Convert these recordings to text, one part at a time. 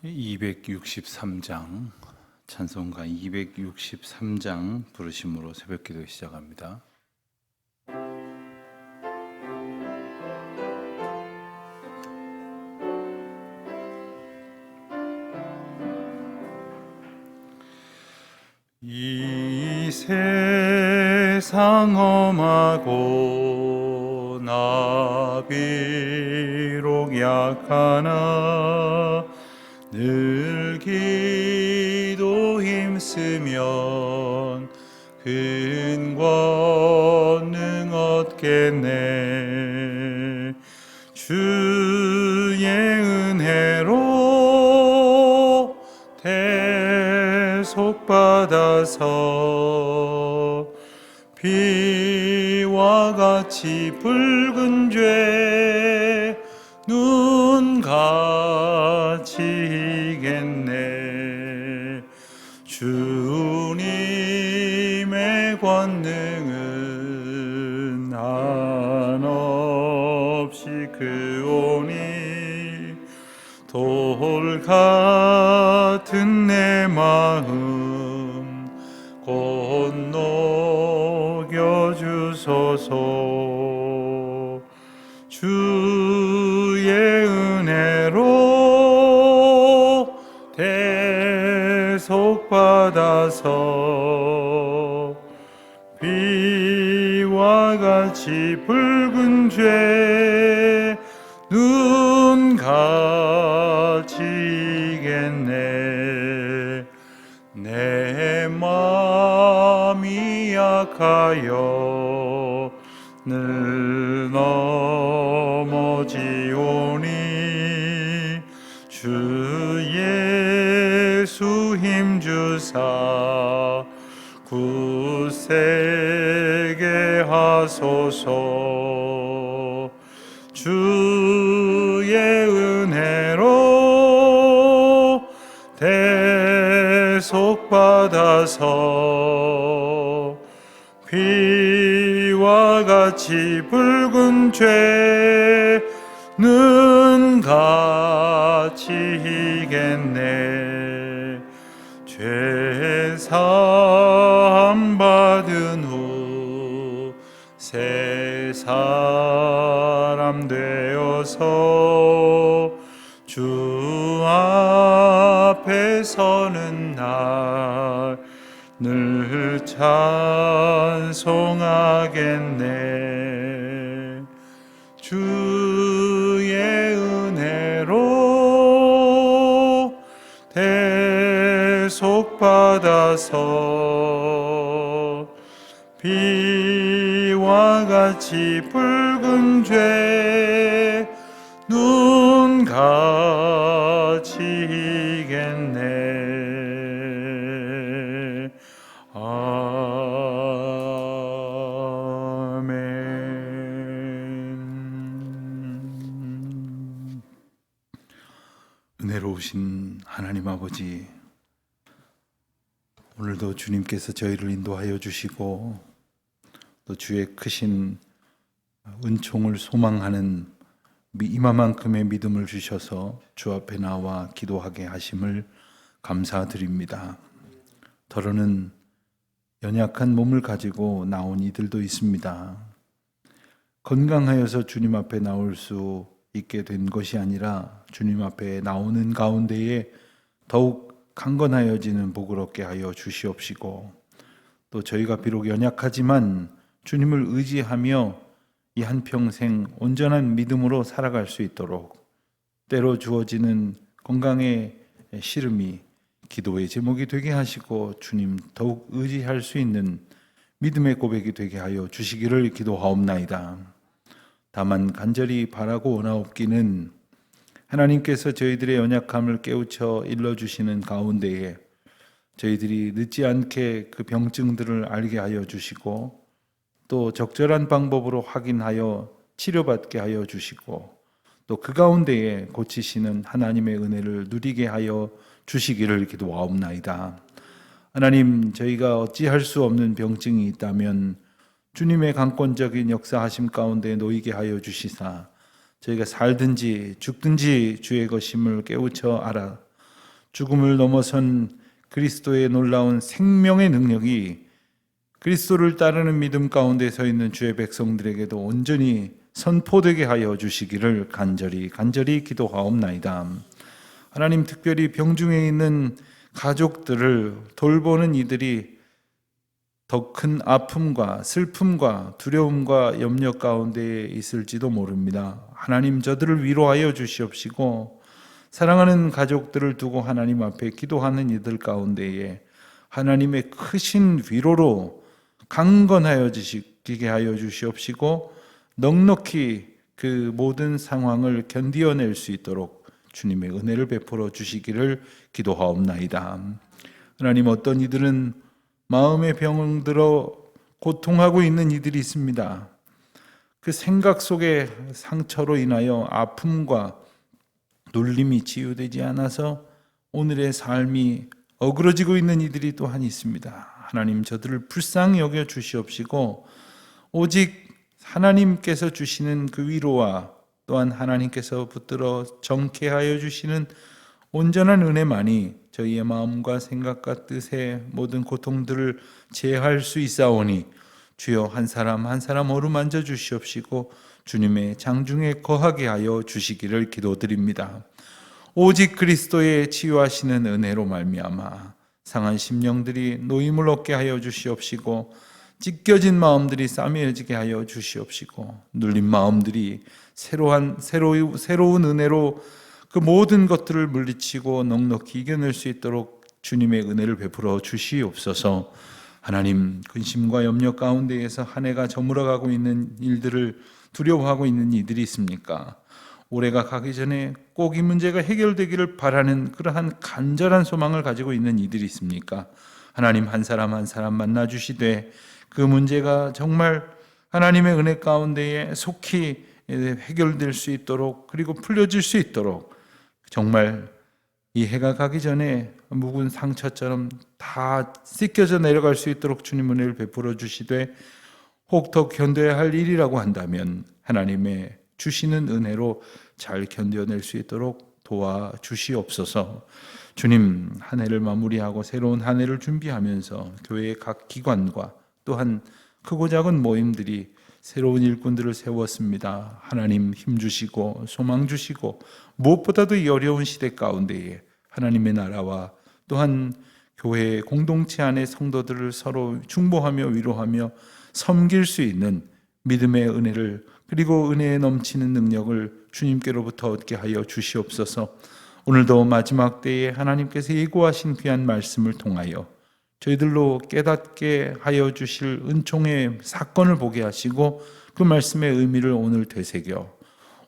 263장 찬송가 263장 부르심으로 새벽기도 시작합니다. 이 세상 험하고 나 비록 약하나 늘 기도 힘쓰면 큰 권능 얻겠네. 주의 은혜로 대속받아서 비와 같이 붉은 죄 눈같이 이겠네. 주님의 권능은 한없이 크오니 돌 같은 내 마음 곧 녹여주소서. 주의 은혜로 대속받아서 비와 같이 붉은 죄 눈같이 이겠네. 내 마음이 약하여 늘 넘어지오니 주 예수 힘주사 굳세게 하소서. 주의 은혜로 대속받아서 비와 같이 붉은 죄 눈같이 이겠네. 죄 사함 받은 후 새 사람 되어서 주 앞에 서는 날 늘 찬송하겠네. 주의 은혜로 대속받아서 비와 같이 붉은 죄 눈같이 이겠네. 아멘. 은혜로우신 하나님 아버지, 오늘도 주님께서 저희를 인도하여 주시고 또 주의 크신 은총을 소망하는 이마만큼의 믿음을 주셔서 주 앞에 나와 기도하게 하심을 감사드립니다. 더러는 연약한 몸을 가지고 나온 이들도 있습니다. 건강하여서 주님 앞에 나올 수 있게 된 것이 아니라 주님 앞에 나오는 가운데에 더욱 강건하여지는 복을 얻게 하여 주시옵시고, 또 저희가 비록 연약하지만 주님을 의지하며 이 한평생 온전한 믿음으로 살아갈 수 있도록 때로 주어지는 건강의 시름이 기도의 제목이 되게 하시고 주님 더욱 의지할 수 있는 믿음의 고백이 되게 하여 주시기를 기도하옵나이다. 다만 간절히 바라고 원하옵기는 하나님께서 저희들의 연약함을 깨우쳐 일러주시는 가운데에 저희들이 늦지 않게 그 병증들을 알게 하여 주시고 또 적절한 방법으로 확인하여 치료받게 하여 주시고 또 그 가운데에 고치시는 하나님의 은혜를 누리게 하여 주시기를 기도하옵나이다. 하나님, 저희가 어찌할 수 없는 병증이 있다면 주님의 강권적인 역사하심 가운데 놓이게 하여 주시사 저희가 살든지 죽든지 주의 것임을 깨우쳐 알아 죽음을 넘어선 그리스도의 놀라운 생명의 능력이 그리스도를 따르는 믿음 가운데 서 있는 주의 백성들에게도 온전히 선포되게 하여 주시기를 간절히 기도하옵나이다. 하나님, 특별히 병중에 있는 가족들을 돌보는 이들이 더 큰 아픔과 슬픔과 두려움과 염려 가운데 있을지도 모릅니다. 하나님, 저들을 위로하여 주시옵시고 사랑하는 가족들을 두고 하나님 앞에 기도하는 이들 가운데에 하나님의 크신 위로로 강건하여 주시게 하여 주시옵시고 넉넉히 그 모든 상황을 견디어낼 수 있도록 주님의 은혜를 베풀어 주시기를 기도하옵나이다. 하나님, 어떤 이들은 마음의 병을 들어 고통하고 있는 이들이 있습니다. 그 생각 속에 상처로 인하여 아픔과 눌림이 치유되지 않아서 오늘의 삶이 어그러지고 있는 이들이 또한 있습니다. 하나님, 저들을 불쌍히 여겨 주시옵시고 오직 하나님께서 주시는 그 위로와 또한 하나님께서 붙들어 정케하여 주시는 온전한 은혜만이 저희의 마음과 생각과 뜻의 모든 고통들을 제할 수 있사오니 주여 한 사람 한 사람 어루만져 주시옵시고 주님의 장중에 거하게 하여 주시기를 기도드립니다. 오직 그리스도의 치유하시는 은혜로 말미암아 상한 심령들이 노임을 얻게 하여 주시옵시고 찢겨진 마음들이 싸매어지게 하여 주시옵시고 눌린 마음들이 새로운 은혜로 그 모든 것들을 물리치고 넉넉히 이겨낼 수 있도록 주님의 은혜를 베풀어 주시옵소서. 하나님, 근심과 염려 가운데에서 한 해가 저물어가고 있는 일들을 두려워하고 있는 이들이 있습니까? 올해가 가기 전에 꼭 이 문제가 해결되기를 바라는 그러한 간절한 소망을 가지고 있는 이들이 있습니까? 하나님, 한 사람 한 사람 만나 주시되 그 문제가 정말 하나님의 은혜 가운데에 속히 해결될 수 있도록 그리고 풀려질 수 있도록 정말 이 해가 가기 전에 묵은 상처처럼 다 씻겨져 내려갈 수 있도록 주님 은혜를 베풀어 주시되 혹 더 견뎌야 할 일이라고 한다면 하나님의 주시는 은혜로 잘 견뎌낼 수 있도록 도와주시옵소서. 주님, 한 해를 마무리하고 새로운 한 해를 준비하면서 교회의 각 기관과 또한 크고 작은 모임들이 새로운 일꾼들을 세웠습니다. 하나님, 힘 주시고 소망 주시고 무엇보다도 이 어려운 시대 가운데에 하나님의 나라와 또한 교회 공동체 안의 성도들을 서로 중보하며 위로하며 섬길 수 있는 믿음의 은혜를 그리고 은혜에 넘치는 능력을 주님께로부터 얻게 하여 주시옵소서. 오늘도 마지막 때에 하나님께서 예고하신 귀한 말씀을 통하여 저희들로 깨닫게 하여 주실 은총의 사건을 보게 하시고 그 말씀의 의미를 오늘 되새겨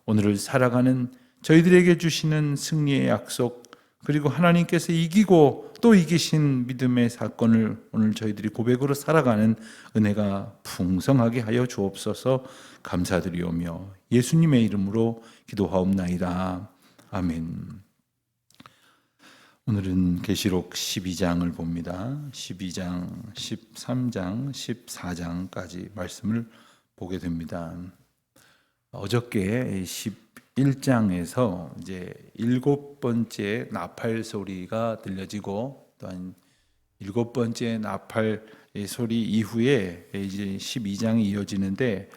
오늘을 살아가는 저희들에게 주시는 승리의 약속 그리고 하나님께서 이기고 또 이기신 믿음의 사건을 오늘 저희들이 고백으로 살아가는 은혜가 풍성하게 하여 주옵소서. 감사드리오며 예수님의 이름으로 기도하옵나이다. 아멘. 오늘은 계시록 12장을 봅니다. 12장, 13장, 14장까지 말씀을 보게 됩니다. 어저께 11장에서 이제 7번째 나팔 소리가 들려지고 또한 7번째 나팔 소리 이후에 이제 12장이 이어지는데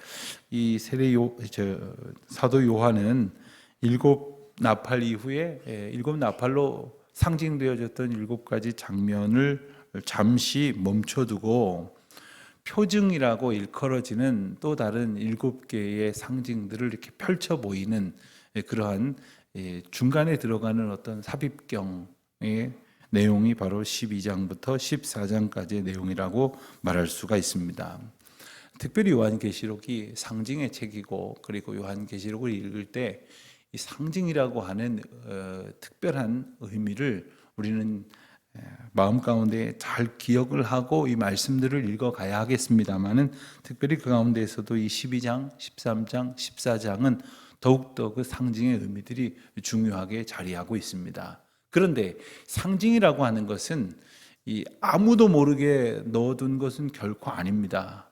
이 사도 요한은 7나팔 이후에 7나팔로 상징되어졌던 7가지 장면을 잠시 멈춰두고 표징이라고 일컬어지는 또 다른 7개의 상징들을 이렇게 펼쳐 보이는 그러한 중간에 들어가는 어떤 삽입경의 내용이 바로 12장부터 14장까지의 내용이라고 말할 수가 있습니다. 특별히 요한계시록이 상징의 책이고 그리고 요한계시록을 읽을 때 이 상징이라고 하는 특별한 의미를 우리는 마음 가운데 잘 기억을 하고 이 말씀들을 읽어가야 하겠습니다만은 특별히 그 가운데에서도 이 12장, 13장, 14장은 더욱더 그 상징의 의미들이 중요하게 자리하고 있습니다. 그런데 상징이라고 하는 것은 이 아무도 모르게 넣어둔 것은 결코 아닙니다.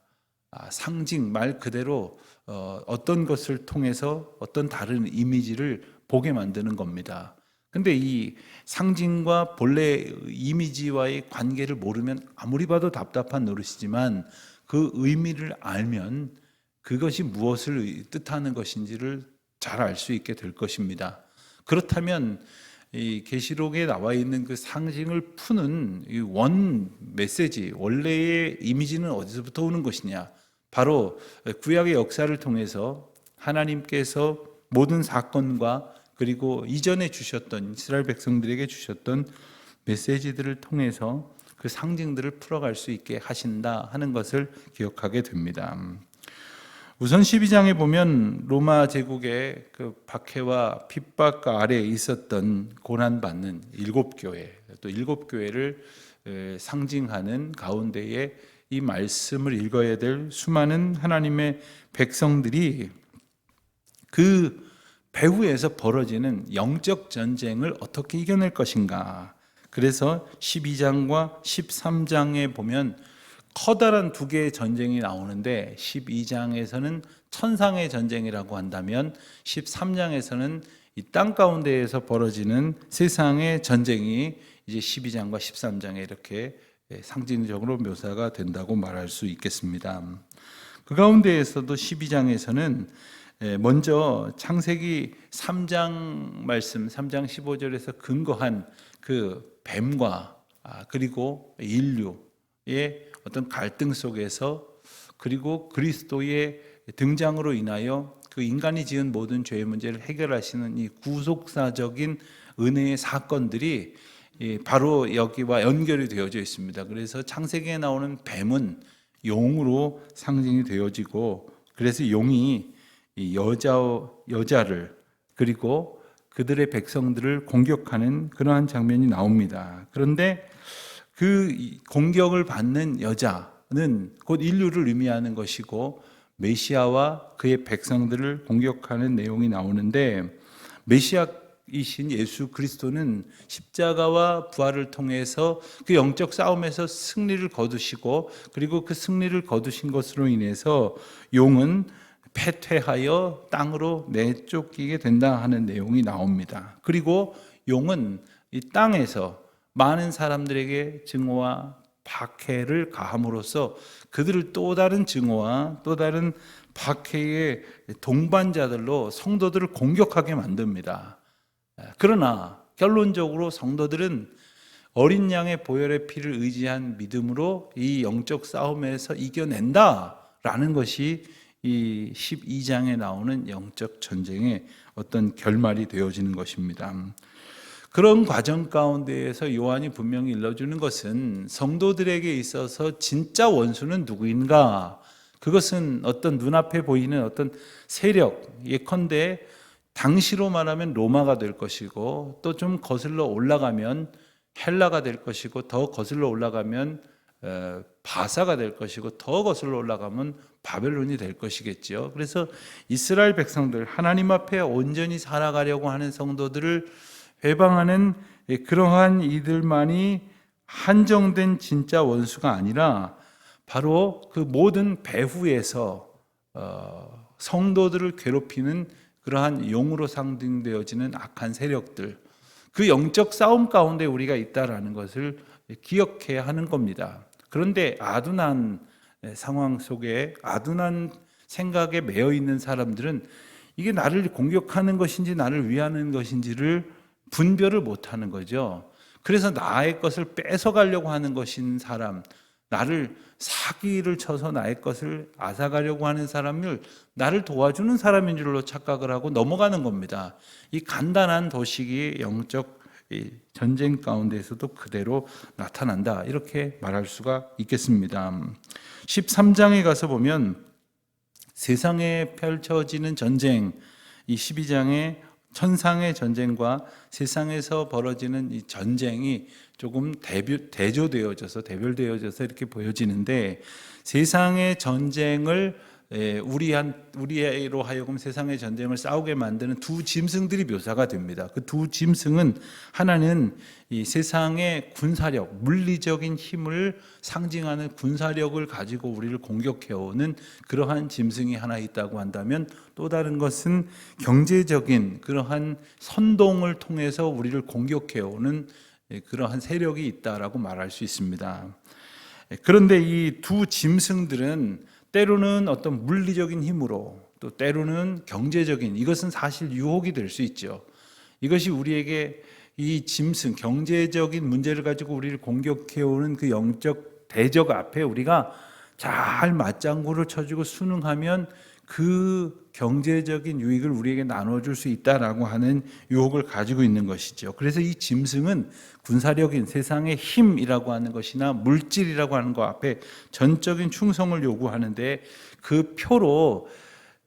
상징 말 그대로 어떤 것을 통해서 어떤 다른 이미지를 보게 만드는 겁니다. 근데 이 상징과 본래 이미지와의 관계를 모르면 아무리 봐도 답답한 노릇이지만 그 의미를 알면 그것이 무엇을 뜻하는 것인지를 잘 알 수 있게 될 것입니다. 그렇다면 이 계시록에 나와 있는 그 상징을 푸는 이 원 메시지, 원래의 이미지는 어디서부터 오는 것이냐? 바로 구약의 역사를 통해서 하나님께서 모든 사건과 그리고 이전에 주셨던 이스라엘 백성들에게 주셨던 메시지들을 통해서 그 상징들을 풀어갈 수 있게 하신다 하는 것을 기억하게 됩니다. 우선 12장에 보면 로마 제국의 그 박해와 핍박 아래에 있었던 고난받는 7교회, 또 7교회를 상징하는 가운데에 이 말씀을 읽어야 될 수많은 하나님의 백성들이 그 배후에서 벌어지는 영적 전쟁을 어떻게 이겨낼 것인가. 그래서 12장과 13장에 보면 커다란 두 개의 전쟁이 나오는데 12장에서는 천상의 전쟁이라고 한다면 13장에서는 이 땅 가운데에서 벌어지는 세상의 전쟁이 이제 12장과 13장에 이렇게 상징적으로 묘사가 된다고 말할 수 있겠습니다. 그 가운데에서도 12장에서는 먼저 창세기 3장 말씀 3장 15절에서 근거한 그 뱀과 그리고 인류의 어떤 갈등 속에서 그리고 그리스도의 등장으로 인하여 그 인간이 지은 모든 죄의 문제를 해결하시는 이 구속사적인 은혜의 사건들이 바로 여기와 연결이 되어져 있습니다. 그래서 창세기에 나오는 뱀은 용으로 상징이 되어지고 그래서 용이 여자를 그리고 그들의 백성들을 공격하는 그러한 장면이 나옵니다. 그런데 그 공격을 받는 여자는 곧 인류를 의미하는 것이고 메시아와 그의 백성들을 공격하는 내용이 나오는데 메시아이신 예수 그리스도는 십자가와 부활을 통해서 그 영적 싸움에서 승리를 거두시고 그리고 그 승리를 거두신 것으로 인해서 용은 패퇴하여 땅으로 내쫓기게 된다 하는 내용이 나옵니다. 그리고 용은 이 땅에서 많은 사람들에게 증오와 박해를 가함으로써 그들을 또 다른 증오와 또 다른 박해의 동반자들로 성도들을 공격하게 만듭니다. 그러나 결론적으로 성도들은 어린 양의 보혈의 피를 의지한 믿음으로 이 영적 싸움에서 이겨낸다라는 것이 이 12장에 나오는 영적 전쟁의 어떤 결말이 되어지는 것입니다. 그런 과정 가운데에서 요한이 분명히 일러주는 것은 성도들에게 있어서 진짜 원수는 누구인가? 그것은 어떤 눈앞에 보이는 어떤 세력, 예컨대 당시로 말하면 로마가 될 것이고 또 좀 거슬러 올라가면 헬라가 될 것이고 더 거슬러 올라가면 바사가 될 것이고 더 거슬러 올라가면 바벨론이 될 것이겠죠. 그래서 이스라엘 백성들, 하나님 앞에 온전히 살아가려고 하는 성도들을 회방하는 그러한 이들만이 한정된 진짜 원수가 아니라 바로 그 모든 배후에서 성도들을 괴롭히는 그러한 용으로 상징되어지는 악한 세력들, 그 영적 싸움 가운데 우리가 있다라는 것을 기억해야 하는 겁니다. 그런데 아둔한 상황 속에 아둔한 생각에 매여 있는 사람들은 이게 나를 공격하는 것인지 나를 위하는 것인지를 분별을 못하는 거죠. 그래서 나의 것을 뺏어가려고 하는 것인 사람, 나를 사기를 쳐서 나의 것을 앗아가려고 하는 사람을 나를 도와주는 사람인 줄로 착각을 하고 넘어가는 겁니다. 이 간단한 도식이 영적 전쟁 가운데에서도 그대로 나타난다, 이렇게 말할 수가 있겠습니다. 13장에 가서 보면 세상에 펼쳐지는 전쟁, 이 12장에 천상의 전쟁과 세상에서 벌어지는 이 전쟁이 조금 대조되어져서 대별되어져서 이렇게 보여지는데, 세상의 전쟁을 우리로 하여금 세상의 전쟁을 싸우게 만드는 두 짐승들이 묘사가 됩니다. 그 두 짐승은 하나는 이 세상의 군사력, 물리적인 힘을 상징하는 군사력을 가지고 우리를 공격해오는 그러한 짐승이 하나 있다고 한다면, 또 다른 것은 경제적인 그러한 선동을 통해서 우리를 공격해오는 그러한 세력이 있다라고 말할 수 있습니다. 그런데 이 두 짐승들은 때로는 어떤 물리적인 힘으로, 또 때로는 경제적인, 이것은 사실 유혹이 될 수 있죠. 이것이 우리에게 이 짐승, 경제적인 문제를 가지고 우리를 공격해오는 그 영적 대적 앞에 우리가 잘 맞장구를 쳐주고 순응하면 그 경제적인 유익을 우리에게 나눠줄 수 있다라고 하는 유혹을 가지고 있는 것이죠. 그래서 이 짐승은 군사력인 세상의 힘이라고 하는 것이나 물질이라고 하는 것 앞에 전적인 충성을 요구하는데, 그 표로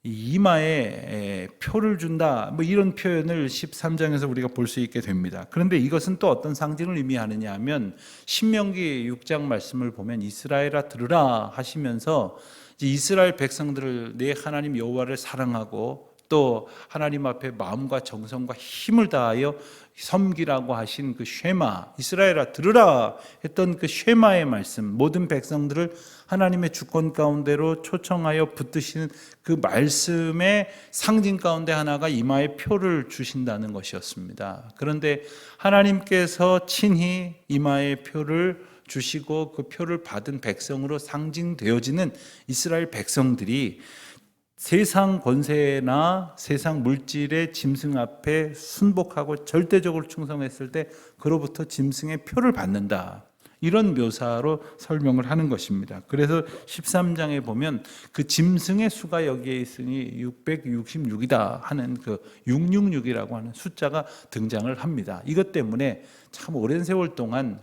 이마에 표를 준다, 뭐 이런 표현을 13장에서 우리가 볼 수 있게 됩니다. 그런데 이것은 또 어떤 상징을 의미하느냐 하면, 신명기 6장 말씀을 보면 이스라엘아 들으라 하시면서 이스라엘 백성들을 내 하나님 여호와를 사랑하고 또 하나님 앞에 마음과 정성과 힘을 다하여 섬기라고 하신 그 쉐마, 이스라엘아 들으라 했던 그 쉐마의 말씀, 모든 백성들을 하나님의 주권 가운데로 초청하여 붙드시는 그 말씀의 상징 가운데 하나가 이마에 표를 주신다는 것이었습니다. 그런데 하나님께서 친히 이마에 표를 주시고 그 표를 받은 백성으로 상징되어지는 이스라엘 백성들이 세상 권세나 세상 물질의 짐승 앞에 순복하고 절대적으로 충성했을 때 그로부터 짐승의 표를 받는다, 이런 묘사로 설명을 하는 것입니다. 그래서 13장에 보면 그 짐승의 수가 여기에 있으니 666이다 하는 그 666이라고 하는 숫자가 등장을 합니다. 이것 때문에 참 오랜 세월 동안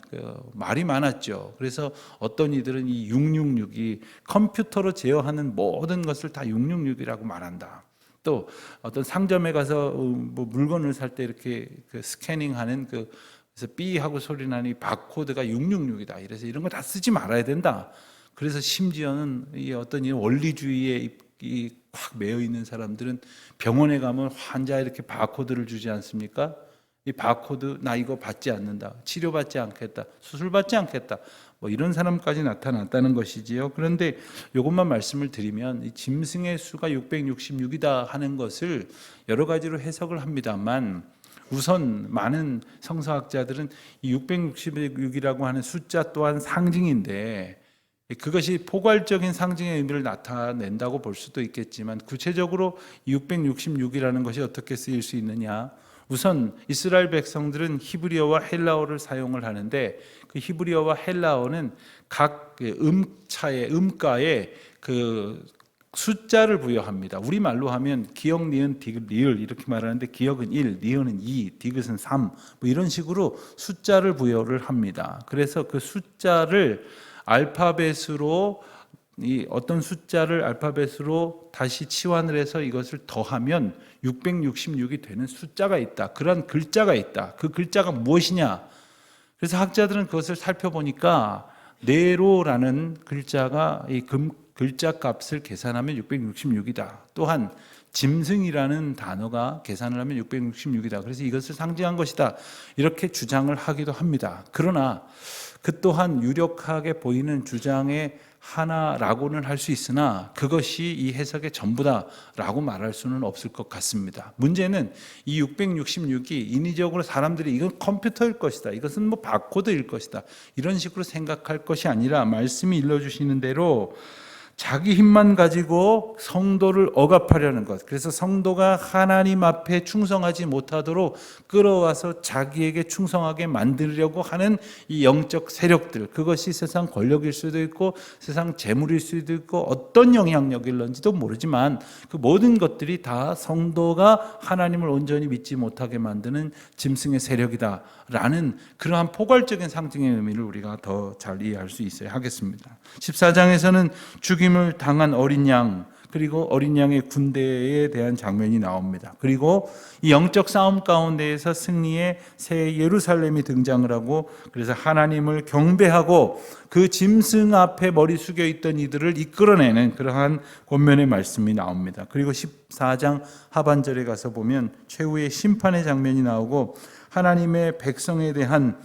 말이 많았죠. 그래서 어떤 이들은 이 666이 컴퓨터로 제어하는 모든 것을 다 666이라고 말한다. 또 어떤 상점에 가서 뭐 물건을 살 때 이렇게 스캐닝하는 그래서 삐 하고 소리 나니 바코드가 666이다. 이래서 이런 거 다 쓰지 말아야 된다. 그래서 심지어는 이 어떤 이 원리주의에 확 매여 있는 사람들은 병원에 가면 환자 이렇게 바코드를 주지 않습니까? 이 바코드, 나 이거 받지 않는다, 치료받지 않겠다, 수술받지 않겠다, 뭐 이런 사람까지 나타났다는 것이지요. 그런데 이것만 말씀을 드리면 이 짐승의 수가 666이다 하는 것을 여러 가지로 해석을 합니다만, 우선 많은 성서학자들은 이 666이라고 하는 숫자 또한 상징인데, 그것이 포괄적인 상징의 의미를 나타낸다고 볼 수도 있겠지만, 구체적으로 666이라는 것이 어떻게 쓰일 수 있느냐, 우선 이스라엘 백성들은 히브리어와 헬라어를 사용을 하는데, 그 히브리어와 헬라어는 각 음차의 음가에 그 숫자를 부여합니다. 우리말로 하면 기역, 니은, 디귿, 리을 이렇게 말하는데, 기역은 1, 니은은 2, 디귿은 3, 뭐 이런 식으로 숫자를 부여를 합니다. 그래서 그 숫자를 알파벳으로, 이 어떤 숫자를 알파벳으로 다시 치환을 해서 이것을 더하면 666이 되는 숫자가 있다. 그런 글자가 있다. 그 글자가 무엇이냐? 그래서 학자들은 그것을 살펴보니까 네로라는 글자가 이 글자 값을 계산하면 666이다. 또한 짐승이라는 단어가 계산을 하면 666이다. 그래서 이것을 상징한 것이다, 이렇게 주장을 하기도 합니다. 그러나 그 또한 유력하게 보이는 주장의 하나라고는 할 수 있으나 그것이 이 해석의 전부다라고 말할 수는 없을 것 같습니다. 문제는 이 666이 인위적으로 사람들이 이건 컴퓨터일 것이다, 이것은 뭐 바코드일 것이다, 이런 식으로 생각할 것이 아니라, 말씀이 일러주시는 대로 자기 힘만 가지고 성도를 억압하려는 것, 그래서 성도가 하나님 앞에 충성하지 못하도록 끌어와서 자기에게 충성하게 만들려고 하는 이 영적 세력들, 그것이 세상 권력일 수도 있고 세상 재물일 수도 있고 어떤 영향력일런지도 모르지만, 그 모든 것들이 다 성도가 하나님을 온전히 믿지 못하게 만드는 짐승의 세력이다 라는 그러한 포괄적인 상징의 의미를 우리가 더 잘 이해할 수 있어야 하겠습니다. 14장에서는 죽임을 당한 어린 양, 그리고 어린 양의 군대에 대한 장면이 나옵니다. 그리고 이 영적 싸움 가운데에서 승리의 새 예루살렘이 등장을 하고, 그래서 하나님을 경배하고 그 짐승 앞에 머리 숙여 있던 이들을 이끌어내는 그러한 권면의 말씀이 나옵니다. 그리고 14장 하반절에 가서 보면 최후의 심판의 장면이 나오고, 하나님의 백성에 대한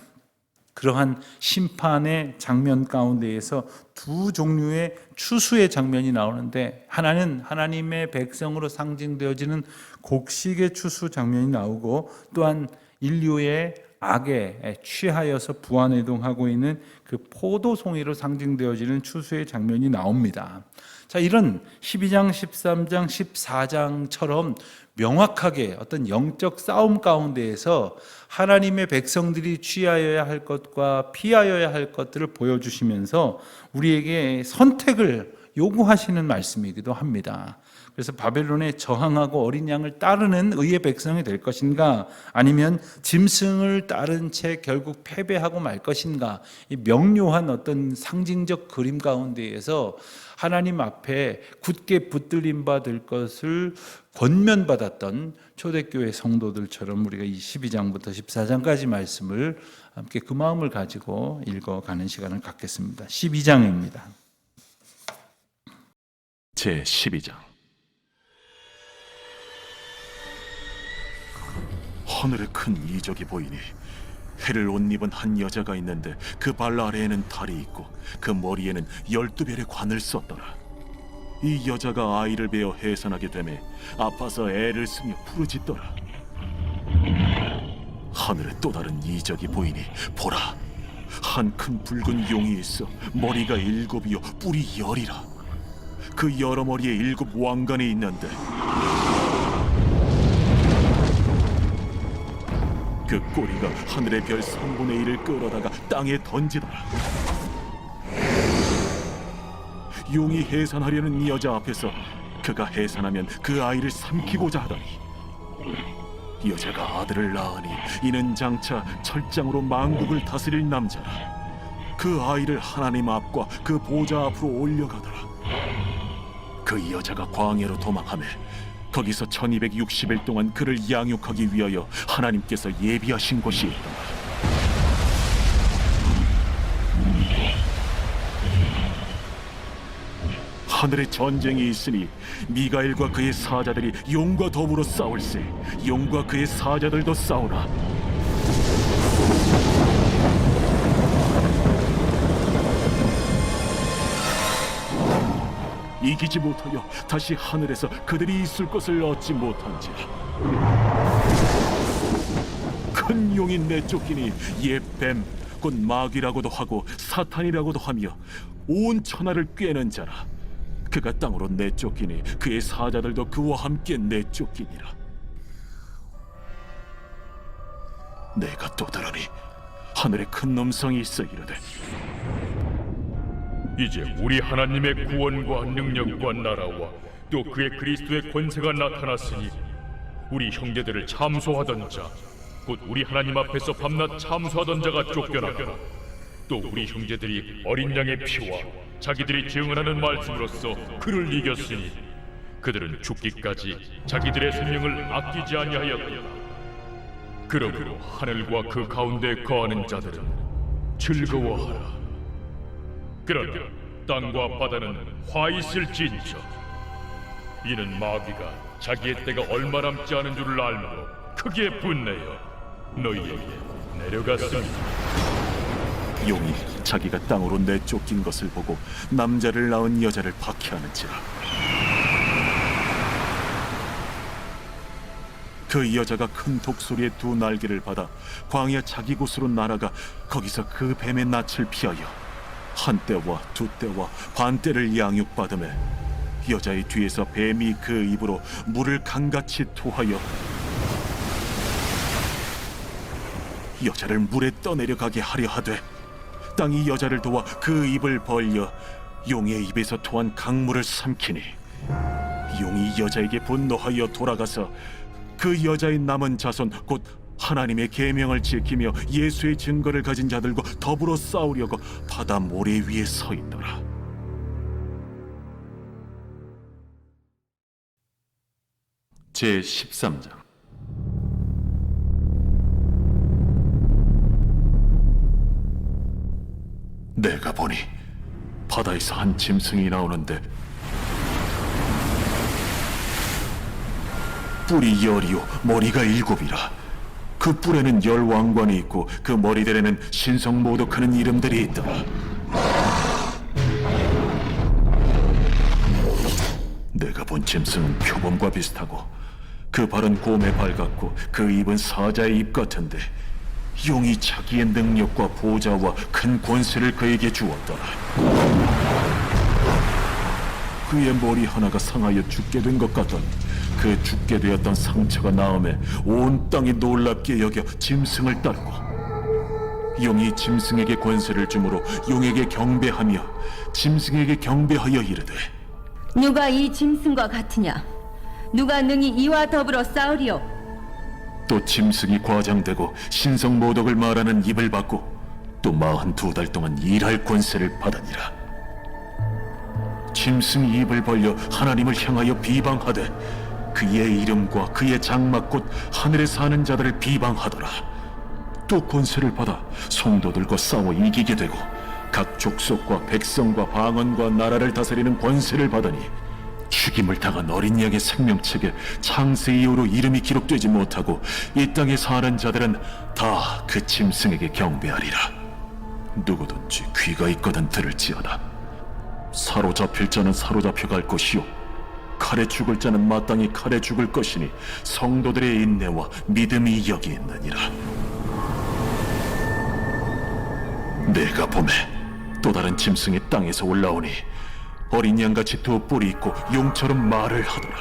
그러한 심판의 장면 가운데에서 두 종류의 추수의 장면이 나오는데, 하나는 하나님의 백성으로 상징되어지는 곡식의 추수 장면이 나오고, 또한 인류의 악에 취하여서 부안해동하고 있는 그 포도송이로 상징되어지는 추수의 장면이 나옵니다. 자, 이런 12장, 13장, 14장처럼 명확하게 어떤 영적 싸움 가운데에서 하나님의 백성들이 취하여야 할 것과 피하여야 할 것들을 보여주시면서 우리에게 선택을 요구하시는 말씀이기도 합니다. 그래서 바벨론에 저항하고 어린 양을 따르는 의의 백성이 될 것인가, 아니면 짐승을 따른 채 결국 패배하고 말 것인가, 이 명료한 어떤 상징적 그림 가운데에서 하나님 앞에 굳게 붙들림 받을 것을 권면받았던 초대교회 성도들처럼 우리가 이 12장부터 14장까지 말씀을 함께 그 마음을 가지고 읽어가는 시간을 갖겠습니다. 12장입니다. 제 12장. 하늘에 큰 이적이 보이니 해를 옷 입은 한 여자가 있는데 그 발 아래에는 달이 있고 그 머리에는 12별의 관을 썼더라. 이 여자가 아이를 베어 해산하게 되매 아파서 애를 쓰며 부르짖더라. 하늘에 또 다른 이적이 보이니 보라, 한 큰 붉은 용이 있어 머리가 7이요 뿔이 10이라. 그 여러 머리에 7 왕관이 있는데 그 꼬리가 하늘의 별 3분의 1을 끌어다가 땅에 던지더라. 용이 해산하려는 이 여자 앞에서 그가 해산하면 그 아이를 삼키고자 하더니 여자가 아들을 낳으니 이는 장차 철장으로 만국을 다스릴 남자라. 그 아이를 하나님 앞과 그 보좌 앞으로 올려가더라. 그 여자가 광야로 도망하며 거기서 1260일 동안 그를 양육하기 위하여 하나님께서 예비하신 곳이 있더라. 하늘에 전쟁이 있으니 미가엘과 그의 사자들이 용과 더불어 싸울세. 용과 그의 사자들도 싸우나 이기지 못하여 다시 하늘에서 그들이 있을 것을 얻지 못한지라. 큰 용이 내쫓기니 옛 뱀 곧 마귀라고도 하고 사탄이라고도 하며 온 천하를 꿰는 자라. 그가 땅으로 내쫓기니 그의 사자들도 그와 함께 내쫓기니라. 내가 또 들으니 하늘에 큰 음성이 있어 이르되, 이제 우리 하나님의 구원과 능력과 나라와 또 그의 그리스도의 권세가 나타났으니 우리 형제들을 참소하던 자, 곧 우리 하나님 앞에서 밤낮 참소하던 자가 쫓겨났고, 또 우리 형제들이 어린 양의 피와 자기들이 증언하는 말씀으로써 그를 이겼으니 그들은 죽기까지 자기들의 생명을 아끼지 아니하였다. 그러므로 하늘과 그 가운데 거하는 자들은 즐거워하라. 그러나 땅과 바다는 화 있을진저. 이는 마귀가 자기의 때가 얼마 남지 않은 줄을 알므로 크게 분내어 너희에게 내려갔습니다. 용이 자기가 땅으로 내쫓긴 것을 보고 남자를 낳은 여자를 박해하는지라. 그 여자가 큰 독소리의 2 날개를 받아 광야 자기 곳으로 날아가 거기서 그 뱀의 낯을 피하여 한때와 2때와 반때를 양육받으며 여자의 뒤에서 뱀이 그 입으로 물을 강같이 토하여 여자를 물에 떠내려가게 하려 하되 땅이 여자를 도와 그 입을 벌려 용의 입에서 토한 강물을 삼키니 용이 여자에게 분노하여 돌아가서 그 여자의 남은 자손 곧 하나님의 계명을 지키며 예수의 증거를 가진 자들과 더불어 싸우려고 바다 모래 위에 서 있더라. 제13장. 내가 보니 바다에서 한 짐승이 나오는데 뿔이 10이요 머리가 7이라. 그 뿔에는 10왕관이 있고 그 머리들에는 신성모독하는 이름들이 있더라. 내가 본 짐승은 표범과 비슷하고 그 발은 곰의 발 같고 그 입은 사자의 입 같은데 용이 자기의 능력과 보좌와 큰 권세를 그에게 주었더라. 그의 머리 하나가 상하여 죽게 된 것 같더니 그 죽게 되었던 상처가 나음에 온 땅이 놀랍게 여겨 짐승을 따르고 용이 짐승에게 권세를 주므로 용에게 경배하며 짐승에게 경배하여 이르되 누가 이 짐승과 같으냐? 누가 능히 이와 더불어 싸우리요? 또 짐승이 과장되고 신성모독을 말하는 입을 받고 또 42달 동안 일할 권세를 받으니라. 짐승이 입을 벌려 하나님을 향하여 비방하되 그의 이름과 그의 장막 곧 하늘에 사는 자들을 비방하더라. 또 권세를 받아 성도들과 싸워 이기게 되고 각 족속과 백성과 방언과 나라를 다스리는 권세를 받으니 죽임을 당한 어린 양의 생명책에 창세 이후로 이름이 기록되지 못하고 이 땅에 사는 자들은 다 그 짐승에게 경배하리라. 누구든지 귀가 있거든 들을지어다. 사로잡힐 자는 사로잡혀 갈 것이요 칼에 죽을 자는 마땅히 칼에 죽을 것이니 성도들의 인내와 믿음이 여기 있느니라. 내가 보매 또 다른 짐승이 땅에서 올라오니 어린 양같이 두 뿔이 있고 용처럼 말을 하더라.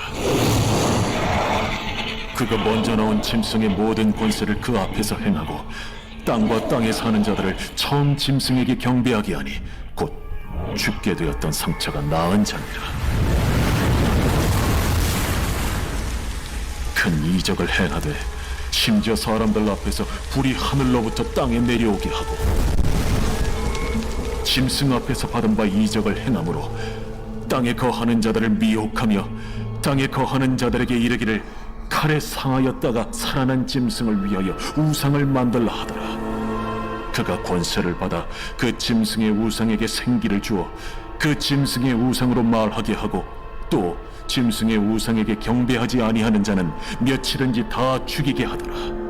그가 먼저 나온 짐승의 모든 권세를 그 앞에서 행하고 땅과 땅에 사는 자들을 처음 짐승에게 경배하게 하니 곧 죽게 되었던 상처가 나은 자니라. 큰 이적을 행하되 심지어 사람들 앞에서 불이 하늘로부터 땅에 내려오게 하고 짐승 앞에서 받은 바 이적을 행함으로 땅에 거하는 자들을 미혹하며 땅에 거하는 자들에게 이르기를 칼에 상하였다가 살아난 짐승을 위하여 우상을 만들라 하더라. 그가 권세를 받아 그 짐승의 우상에게 생기를 주어 그 짐승의 우상으로 말하게 하고 또 짐승의 우상에게 경배하지 아니하는 자는 며칠은지 다 죽이게 하더라.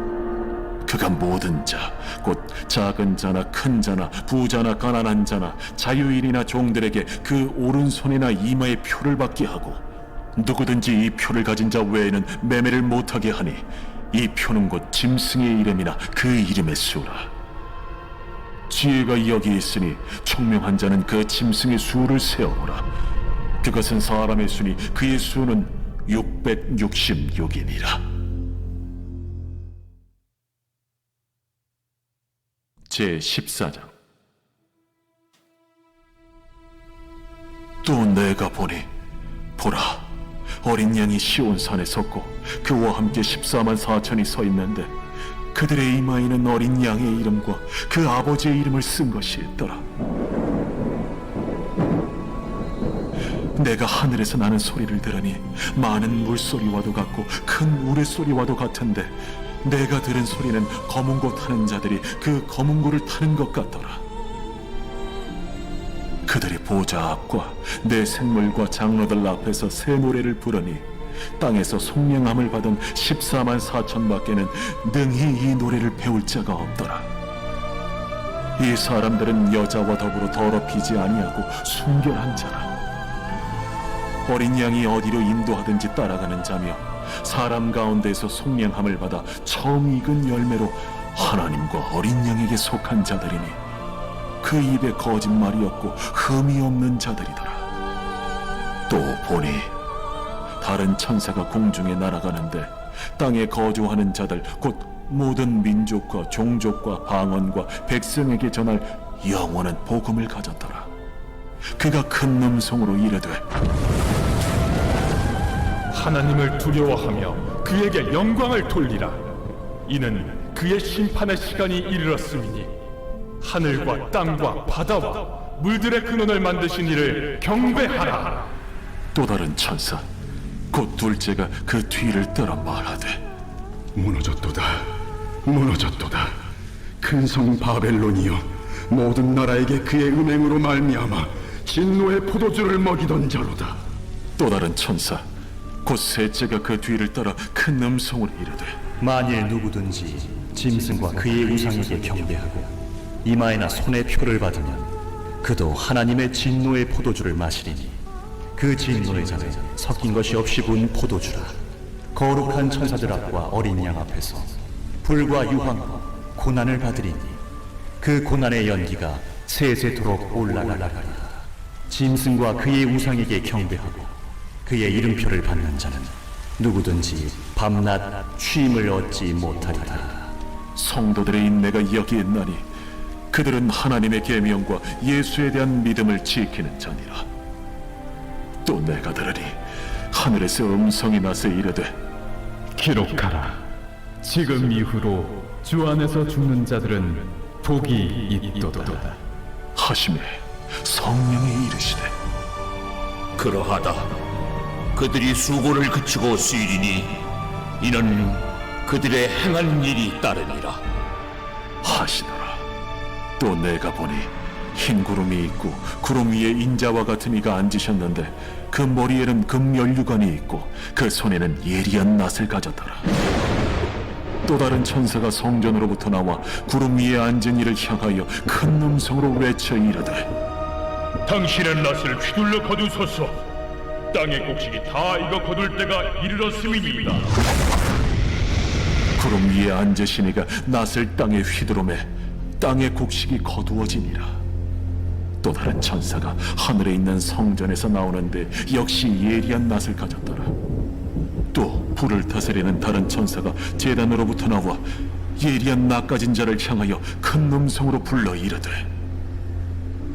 그가 모든 자, 곧 작은 자나 큰 자나 부자나 가난한 자나 자유인이나 종들에게 그 오른손이나 이마에 표를 받게 하고 누구든지 이 표를 가진 자 외에는 매매를 못하게 하니 이 표는 곧 짐승의 이름이나 그 이름의 수라. 지혜가 여기 있으니 총명한 자는 그 짐승의 수를 세어보라. 그것은 사람의 수니 그의 수는 666이니라. 제14장. 또 내가 보니 보라 어린 양이 시온산에 섰고 그와 함께 14만 4천이 서 있는데 그들의 이마에는 어린 양의 이름과 그 아버지의 이름을 쓴 것이 있더라. 내가 하늘에서 나는 소리를 들으니 많은 물소리와도 같고 큰 우레소리와도 같은데 내가 들은 소리는 검은 고 타는 자들이 그 검은 고를 타는 것 같더라. 그들이 보좌 앞과 내 생물과 장로들 앞에서 새 노래를 부르니 땅에서 속량함을 받은 14만 4천 밖에는 능히 이 노래를 배울 자가 없더라. 이 사람들은 여자와 더불어 더럽히지 아니하고 순결한 자라. 어린 양이 어디로 인도하든지 따라가는 자며 사람 가운데서 속량함을 받아 처음 익은 열매로 하나님과 어린 양에게 속한 자들이니 그 입에 거짓말이 없고 흠이 없는 자들이더라. 또 보니 다른 천사가 공중에 날아가는데 땅에 거주하는 자들 곧 모든 민족과 종족과 방언과 백성에게 전할 영원한 복음을 가졌더라. 그가 큰 음성으로 이르되 하나님을 두려워하며 그에게 영광을 돌리라. 이는 그의 심판의 시간이 이르렀음이니 하늘과 땅과 바다와 물들의 근원을 만드신 이를 경배하라. 또 다른 천사 곧 곧 둘째가 그 뒤를 따라 말하되 무너졌도다. 무너졌도다. 큰 성 바벨론이여, 모든 나라에게 그의 음행으로 말미암아 진노의 포도주를 먹이던 자로다. 또 다른 천사 곧 셋째가 그 뒤를 따라 큰 음성으로 이르되 만일 누구든지 짐승과 그의 우상에게 경배하고 이마에나 손에 표를 받으면 그도 하나님의 진노의 포도주를 마시리니 그 진노의 잔에 섞인 것이 없이 부은 포도주라. 거룩한 천사들 앞과 어린 양 앞에서 불과 유황으로 고난을 받으리니 그 고난의 연기가 세세토록 올라가리라. 짐승과 그의 우상에게 경배하고 그의 이름표를 받는 자는 누구든지 밤낮 쉼을 얻지 못하리라. 성도들의 인내가 여기에 있나니 그들은 하나님의 계명과 예수에 대한 믿음을 지키는 자니라. 또 내가 들으니 하늘에서 음성이 나서 이르되 기록하라. 지금 이후로 주 안에서 죽는 자들은 복이 있도다. 하심에 성령이 이르시되 그러하다. 그들이 수고를 그치고 쉬리니 이는 그들의 행한 일이 따르니라. 하시더라. 또 내가 보니 흰 구름이 있고 구름 위에 인자와 같은 이가 앉으셨는데 그 머리에는 금연류관이 있고 그 손에는 예리한 낫을 가졌더라. 또 다른 천사가 성전으로부터 나와 구름 위에 앉은 이를 향하여 큰 음성으로 외쳐 이르되 당신의 낫을 휘둘러 거두소서. 땅의 곡식이 다 익어 거둘 때가 이르렀음이니이다. 구름 위에 앉으신 이가 낫을 땅에 휘두르매 땅의 곡식이 거두어지니라. 또 다른 천사가 하늘에 있는 성전에서 나오는데 역시 예리한 낫을 가졌더라. 또 불을 다스리는 다른 천사가 제단으로부터 나와 예리한 낫 가진 자를 향하여 큰 음성으로 불러 이르되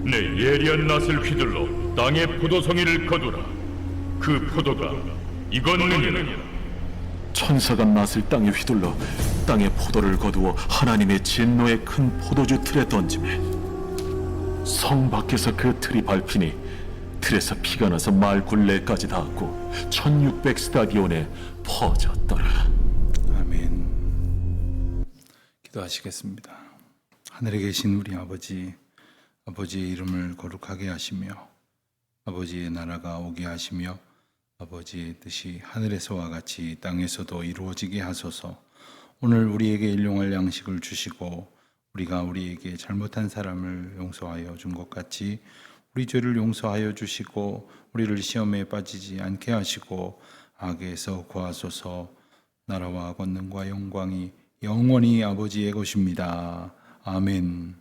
내 예리한 낫을 휘둘러 땅의 포도송이를 거두라. 그 포도가 익었느니라. 천사가 낫을 땅에 휘둘러 땅의 포도를 거두어 하나님의 진노의 큰 포도주 틀에 던지매 성 밖에서 그 틀이 밟히니 틀에서 피가 나서 말 굴레까지 닿았고 1600 스타디온에 퍼졌더라. 아멘. 기도하시겠습니다. 하늘에 계신 우리 아버지, 아버지의 이름을 거룩하게 하시며 아버지의 나라가 오게 하시며 아버지의 뜻이 하늘에서와 같이 땅에서도 이루어지게 하소서. 오늘 우리에게 일용할 양식을 주시고 우리가 우리에게 잘못한 사람을 용서하여 준 것 같이 우리 죄를 용서하여 주시고 우리를 시험에 빠지지 않게 하시고 악에서 구하소서. 나라와 권능과 영광이 영원히 아버지의 것입니다. 아멘.